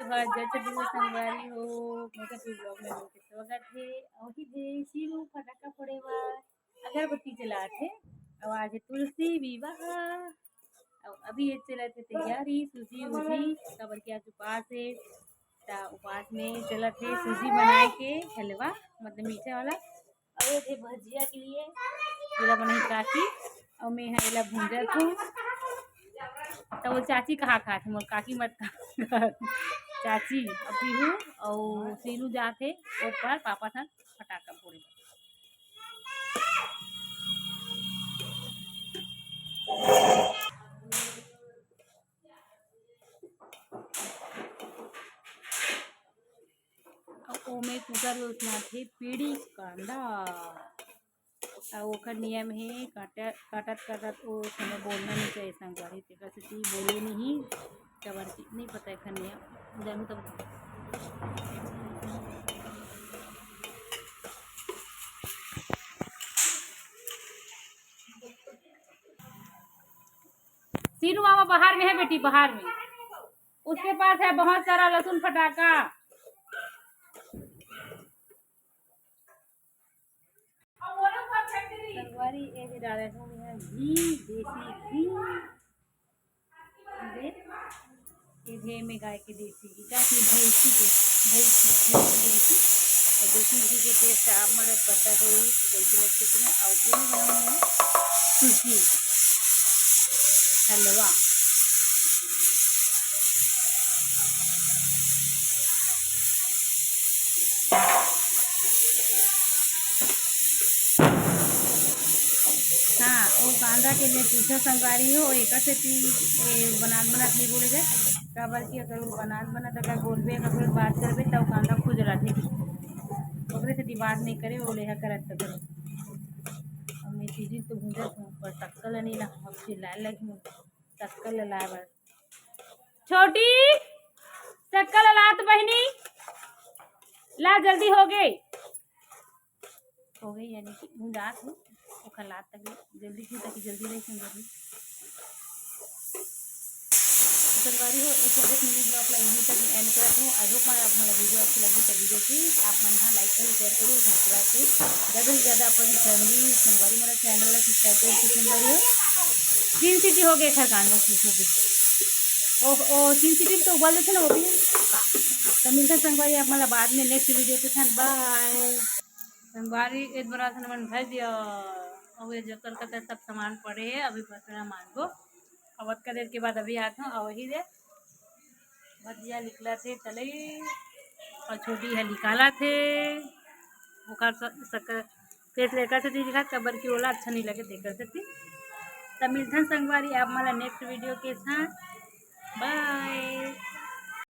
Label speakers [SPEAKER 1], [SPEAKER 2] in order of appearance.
[SPEAKER 1] सुबह जय छब्बीस संगवारी हो मेरे ब्लॉग में लोग स्वागत है और जे सीरू फटाका फोड़े बा अगरबत्ती जला थे और आज तुलसी विवाह और अभी ये चला थे तैयारी सूजी उजी कबर के आज उपास है ता उपास में चला थे सूजी बनाए के हलवा मतलब मीठे वाला और ये थे भजिया के लिए ये बनाई काकी और मैं यहाँ इला भूंजा थूँ तो वो चाची कहाँ खा थे मोर काकी मत खा चाची और पीहू और सीनू जाते ऊपर पापा था फटाका फोड़े और ओमे कुकर उतना थे पीड़ी कांदा और ओकर नियम है काटत काटत वो समय बोलना नहीं चाहिए संगवारी तेकर से बोले नहीं कबर की नहीं पता है नियम जानू तब सीनू मामा बाहर में है बेटी बाहर में उसके पास है बहुत सारा लहसुन फटाका संगवारी एक डाले घी देसी घी में गाय के देसी घी क्या भैंसी के भैंसी और देसी घी के टेस्ट आप मतलब पता होगी कि कैसे लगते तुम्हें और ये बनाऊंगी सूजी हलवा हाँ वो कांदा के लिए पूछा संगवारी हो एक से बनान बनात नहीं बोले गए काबर की अगर वो बनान बना तो अगर बोलबे अगर बात करबे तब कांदा खुद रहते ओकरे से बात नहीं करे वो लेहा करत तो और मैं चीज़ी तो भूंजत हूँ पर टक्कल नहीं ला अब चिल्लाए लगी हूँ टक्कल ला बस छोटी टक्कल ला तो बहनी ला जल्दी हो गई यानी कि भूंजात हूँ खलात तक जल्दी थी ताकि जल्दी नहीं संगवारी संगवारी हो एक मिली ब्लॉग ला यहीं तक एंड करत हूँ आई होप आप मेरा वीडियो अच्छी लगी तो वीडियो प्लीज आप मन हाँ लाइक करो शेयर करो सब्सक्राइब करो ज़्यादा से ज़्यादा अपन फैमिली संगवारी मेरा चैनल ला सब्सक्राइब करो संगवारी हो 3 सीटी हो गए खर कांदा हो गए ओ 3 सीटी तो उबाल देते ना वो भी तो मिलते संगवारी आप मतलब बाद में नेक्स्ट वीडियो के साथ बाय संगवारी एक बार मन भेज दिया और ये जकर का सब सामान पड़े है अभी पसरा मांगो और का देर के बाद अभी आता हूँ और वही दे भजिया निकला थे तले और छोटी है निकाला थे बुखार शक्कर पेट लेकर से दिखा कबर की ओला अच्छा नहीं लगे देकर से तब मिलते हैं संगवारी आप मला नेक्स्ट वीडियो के साथ बाय।